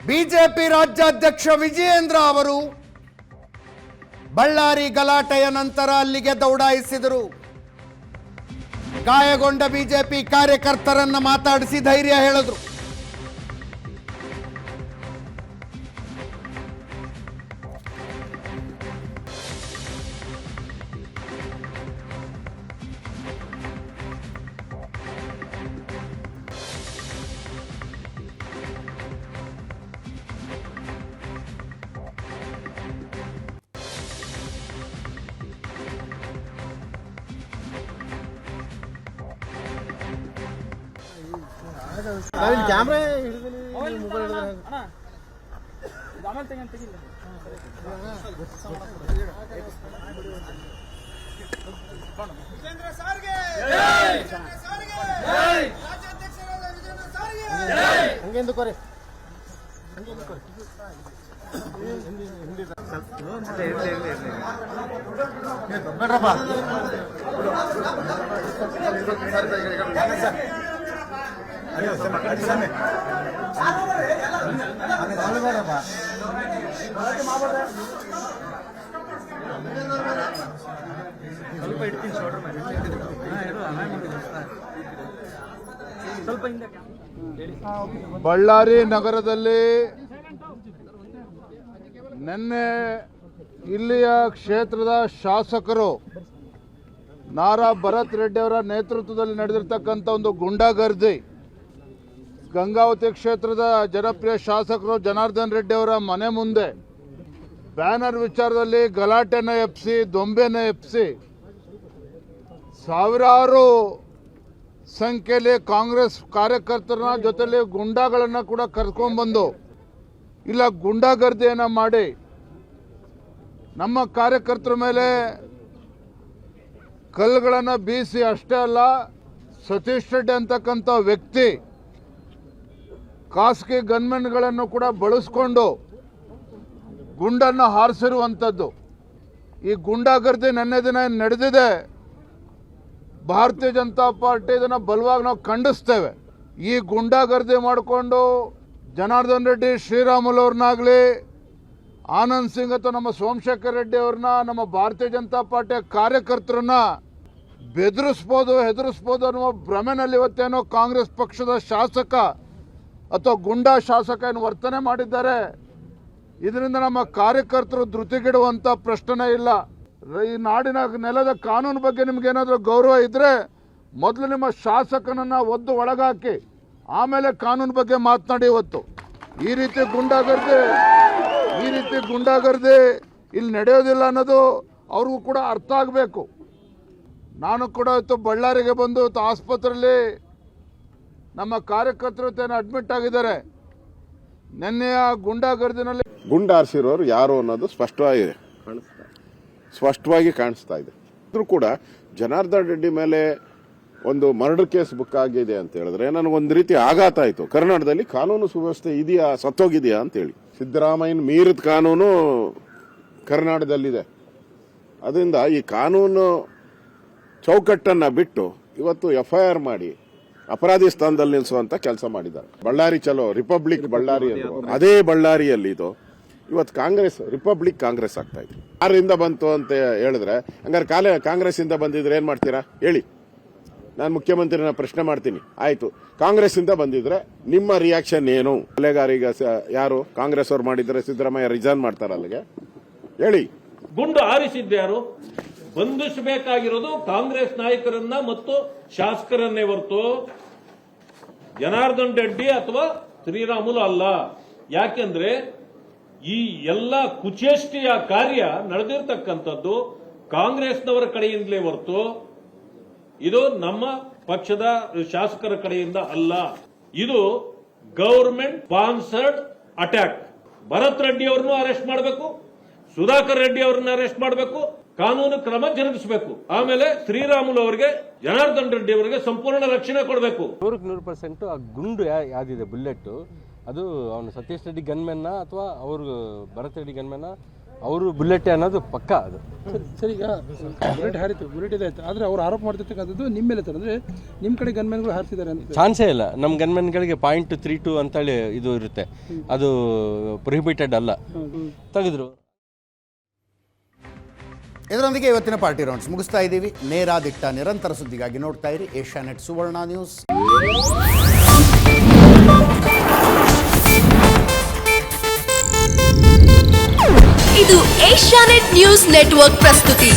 BJP ರಾಜ್ಯಾಧ್ಯಕ್ಷ ವಿಜಯೇಂದ್ರ ಅವರು ಬಳ್ಳಾರಿ ಗಲಾಟೆಯ ನಂತರ ಅಲ್ಲಿಗೆ ದೌಡಾಯಿಸಿದರು. ಗಾಯಗೊಂಡ ಬಿಜೆಪಿ ಕಾರ್ಯಕರ್ತರನ್ನ ಮಾತಾಡಿಸಿ ಧೈರ್ಯ ಹೇಳಿದ್ರು. ಕ್ಯಾಮ್ರಾ ಹಂಗೆಂದು ಕೊರೆ ಬೇಡ್ರಪ್ಪ ಸ್ವಲ್ಪ ಇಡ್ತೀನಿ ಶೋಲ್ಡರ್ ಮೇಲೆ ಸ್ವಲ್ಪ ಹಿಂದೆ. ಬಳ್ಳಾರಿ ನಗರದಲ್ಲಿ ನಿನ್ನೆ ಇಲ್ಲಿಯ ಕ್ಷೇತ್ರದ ಶಾಸಕರು ನಾರಾ ಭರತ್ ರೆಡ್ಡಿ ಅವರ ನೇತೃತ್ವದಲ್ಲಿ ನಡೆದಿರ್ತಕ್ಕಂಥ ಒಂದು ಗುಂಡಾಗರ್ದಿ, ಗಂಗಾವತಿ ಕ್ಷೇತ್ರದ ಜನಪ್ರಿಯ ಶಾಸಕರು ಜನಾರ್ದನ್ ರೆಡ್ಡಿ ಅವರ ಮನೆ ಮುಂದೆ ಬ್ಯಾನರ್ ವಿಚಾರದಲ್ಲಿ ಗಲಾಟೆನ ಎಪ್ಪಿಸಿ, ದೊಂಬೆನ ಎಪ್ಪಿಸಿ, ಸಾವಿರಾರು ಸಂಖ್ಯೆಯಲ್ಲಿ ಕಾಂಗ್ರೆಸ್ ಕಾರ್ಯಕರ್ತರ ಜೊತೆಲಿ ಗುಂಡಾಗಳನ್ನು ಕೂಡ ಕರ್ಕೊಂಡ್ಬಂದು ಇಲ್ಲ ಗುಂಡಾಗರ್ದಿಯನ್ನು ಮಾಡಿ ನಮ್ಮ ಕಾರ್ಯಕರ್ತರ ಮೇಲೆ ಕಲ್ಲುಗಳನ್ನು ಬೀಸಿ, ಅಷ್ಟೇ ಅಲ್ಲ ಸತೀಶ್ ರೆಡ್ಡಿ ಅಂತಕ್ಕಂಥ ವ್ಯಕ್ತಿ ಖಾಸಗಿ ಗನ್ಮೆನ್ಗಳನ್ನು ಕೂಡ ಬಳಸ್ಕೊಂಡು ಗುಂಡನ್ನು ಹಾರಿಸಿರುವಂಥದ್ದು. ಈ ಗುಂಡಾಗರ್ದಿ ನಿನ್ನೆ ದಿನ ನಡೆದಿದೆ. ಭಾರತೀಯ ಜನತಾ ಪಾರ್ಟಿ ಇದನ್ನು ಬಲವಾಗಿ ನಾವು ಖಂಡಿಸ್ತೇವೆ. ಈ ಗುಂಡಾಗರ್ದಿ ಮಾಡಿಕೊಂಡು ಜನಾರ್ದನ್ ರೆಡ್ಡಿ ಶ್ರೀರಾಮುಲು ಅವ್ರನ್ನಾಗಲಿ, ಆನಂದ್ ಸಿಂಗ್ ಅಥವಾ ನಮ್ಮ ಸೋಮಶೇಖರ್ ರೆಡ್ಡಿ ಅವ್ರನ್ನ, ನಮ್ಮ ಭಾರತೀಯ ಜನತಾ ಪಾರ್ಟಿಯ ಕಾರ್ಯಕರ್ತರನ್ನ ಬೆದರಿಸ್ಬೋದು, ಹೆದರಿಸ್ಬೋದು ಅನ್ನುವ ಭ್ರಮೆನಲ್ಲಿ ಇವತ್ತೇನೋ ಕಾಂಗ್ರೆಸ್ ಪಕ್ಷದ ಶಾಸಕ ಅಥವಾ ಗುಂಡಾ ಶಾಸಕ ಏನು ವರ್ತನೆ ಮಾಡಿದ್ದಾರೆ. ಇದರಿಂದ ನಮ್ಮ ಕಾರ್ಯಕರ್ತರು ಧೃತಿಗೆಡುವಂಥ ಪ್ರಶ್ನೆ ಇಲ್ಲ. ಈ ನಾಡಿನ ನೆಲದ ಕಾನೂನು ಬಗ್ಗೆ ನಿಮ್ಗೇನಾದರೂ ಗೌರವ ಇದ್ದರೆ ಮೊದಲು ನಿಮ್ಮ ಶಾಸಕನನ್ನು ಒದ್ದು ಒಳಗಾಕಿ ಆಮೇಲೆ ಕಾನೂನು ಬಗ್ಗೆ ಮಾತನಾಡಿ. ಇವತ್ತು ಈ ರೀತಿ ಗುಂಡಾಗರ್ದಿ ಇಲ್ಲಿ ನಡೆಯೋದಿಲ್ಲ ಅನ್ನೋದು ಅವ್ರಿಗೂ ಕೂಡ ಅರ್ಥ ಆಗಬೇಕು. ನಾನು ಕೂಡ ಇವತ್ತು ಬಳ್ಳಾರಿಗೆ ಬಂದು ಆಸ್ಪತ್ರೆಯಲ್ಲಿ ನಮ್ಮ ಕಾರ್ಯಕರ್ತರು ಅಡ್ಮಿಟ್ ಆಗಿದ್ದಾರೆ. ನಿನ್ನೆಯ ಗುಂಡಾಗರ್ದಿನಲ್ಲಿ ಗುಂಡಾರಿಸಿರೋರು ಯಾರು ಅನ್ನೋದು ಸ್ಪಷ್ಟವಾಗಿ ಕಾಣಿಸ್ತಾ ಇದೆ. ಆದರೂ ಕೂಡ ಜನಾರ್ದನ್ ರೆಡ್ಡಿ ಮೇಲೆ ಒಂದು ಮರ್ಡರ್ ಕೇಸ್ ಬುಕ್ ಆಗಿದೆ ಅಂತ ಹೇಳಿದ್ರೆ ನನಗೊಂದು ರೀತಿ ಆಘಾತ ಆಯಿತು. ಕರ್ನಾಟಕದಲ್ಲಿ ಕಾನೂನು ಸುವ್ಯವಸ್ಥೆ ಇದೆಯಾ, ಸತ್ತೋಗಿದೆಯಾ ಅಂತೇಳಿ. ಸಿದ್ದರಾಮಯ್ಯನ ಮೀರಿದ ಕಾನೂನು ಕರ್ನಾಟಕದಲ್ಲಿದೆ. ಅದರಿಂದ ಈ ಕಾನೂನು ಚೌಕಟ್ಟನ್ನು ಬಿಟ್ಟು ಇವತ್ತು FIR ಮಾಡಿ ಅಪರಾಧಿ ಸ್ಥಾನದಲ್ಲಿ ನಿಲ್ಲಿಸುವಂತ ಕೆಲಸ ಮಾಡಿದ್ದಾರೆ. ಬಳ್ಳಾರಿ ಚಲೋ ರಿಪಬ್ಲಿಕ್ ಬಳ್ಳಾರಿ ಅದೇ ಬಳ್ಳಾರಿಯಲ್ಲಿ ಇದು ಇವತ್ತು ರಿಪಬ್ಲಿಕ್ ಕಾಂಗ್ರೆಸ್ ಆಗ್ತಾ ಇದೆ. ಯಾರಿಂದ ಬಂತು ಅಂತ ಹೇಳಿದ್ರೆ ಹಂಗಾರೆ ಕಾಂಗ್ರೆಸ್ ಇಂದ ಬಂದಿದ್ರೆ ಏನ್ ಮಾಡ್ತೀರಾ ಹೇಳಿ? ನಾನು ಮುಖ್ಯಮಂತ್ರಿನ ಪ್ರಶ್ನೆ ಮಾಡ್ತೀನಿ. ಆಯ್ತು, ಕಾಂಗ್ರೆಸ್ ಇಂದ ಬಂದಿದ್ರೆ ನಿಮ್ಮ ರಿಯಾಕ್ಷನ್ ಏನು? ಕೊಲೆಗಾರಿಗ ಯಾರು ಕಾಂಗ್ರೆಸ್ ಅವ್ರು ಮಾಡಿದ್ರೆ ಸಿದ್ದರಾಮಯ್ಯ ರಿಸೈನ್ ಮಾಡ್ತಾರ ಅಲ್ಲಿಗೆ ಹೇಳಿ? ಗುಂಡು ಹಾರಿಸಿದ್ಯಾರು? ಬಂಧಿಸಬೇಕಾಗಿರೋದು ಕಾಂಗ್ರೆಸ್ ನಾಯಕರನ್ನ ಮತ್ತು ಶಾಸಕರನ್ನೇ ಹೊರತು ಜನಾರ್ದನ್ ರೆಡ್ಡಿ ಅಥವಾ ಶ್ರೀರಾಮುಲು ಅಲ್ಲ. ಯಾಕೆಂದ್ರೆ ಈ ಎಲ್ಲ ಕುಚೇಷ್ಟಿಯ ಕಾರ್ಯ ನಡೆದಿರ್ತಕ್ಕಂಥದ್ದು ಕಾಂಗ್ರೆಸ್ನವರ ಕಡೆಯಿಂದಲೇ ಹೊರತು ಇದು ನಮ್ಮ ಪಕ್ಷದ ಶಾಸಕರ ಕಡೆಯಿಂದ ಅಲ್ಲ. ಇದು government sponsored attack. Bharat Reddy ಅವರನ್ನು ಅರೆಸ್ಟ್ ಮಾಡಬೇಕು, ಸುಧಾಕರ್ ರೆಡ್ಡಿ ಅವರನ್ನ ಅರೆಸ್ಟ್ ಮಾಡಬೇಕು, ಕಾನೂನು ಕ್ರಮ ಜರುಗಿಸಬೇಕು. ಆಮೇಲೆ ಶ್ರೀರಾಮುಲು ಅವರಿಗೆ, ಜನಾರ್ದನ್ ರೆಡ್ಡಿ ಅವರಿಗೆ ಸಂಪೂರ್ಣ ರಕ್ಷಣೆ ಕೊಡಬೇಕು. 100% ಆ ಗುಂಡು ಯಾವ್ದಿದೆ ಬುಲೆಟ್, ಅದು ಅವನು ಸತೀಶ್ ರೆಡ್ಡಿ ಗನ್ಮೆನ್ನ ಅಥವಾ ಅವ್ರು ಭರತ್ ರೆಡ್ಡಿ ಗನ್ಮೆನ್ನ ಅವರು ಬುಲೆಟ್ ಅನ್ನೋದು ಪಕ್ಕ ಅದು. ಸರ್ ಈಗ ಬುಲೆಟ್ ಹಾರಿತು, ಬುಲೆಟ್ ಇದಾಯ್ತು, ಆದರೆ ಅವ್ರು ಆರೋಪ ಮಾಡ್ತಿರ್ತಕ್ಕಂಥದ್ದು ನಿಮ್ಮ ಮೇಲೆ ಸರ್, ಅಂದರೆ ನಿಮ್ಮ ಕಡೆ ಗನ್ಮ್ಯಾನ್ಗಳು ಹಾರಿಸಿದ್ದಾರೆ ಅಂತ. ಚಾನ್ಸೇ ಇಲ್ಲ. ನಮ್ಮ ಗನ್ಮೆನ್ಗಳಿಗೆ .32 ಅಂತೇಳಿ ಇದು ಇರುತ್ತೆ, ಅದು ಪ್ರೊಹಿಬಿಟೆಡ್ ಅಲ್ಲ, ತೆಗೆದ್ರು. ಇದರೊಂದಿಗೆ ಇವತ್ತಿನ ಪಾರ್ಟಿ ರೌಂಡ್ಸ್ ಮುಗಿಸ್ತಾ ಇದ್ದೀವಿ. ನೇರ ದಿಟ್ಟ ನಿರಂತರ ಸುದ್ದಿಗಾಗಿ ನೋಡ್ತಾ ಇರಿ ಏಷ್ಯಾನೆಟ್ ಸುವರ್ಣ ನ್ಯೂಸ್. ಇದು ಏಷ್ಯಾನೆಟ್ ನ್ಯೂಸ್ ನೆಟ್ವರ್ಕ್ ಪ್ರಸ್ತುತಿ.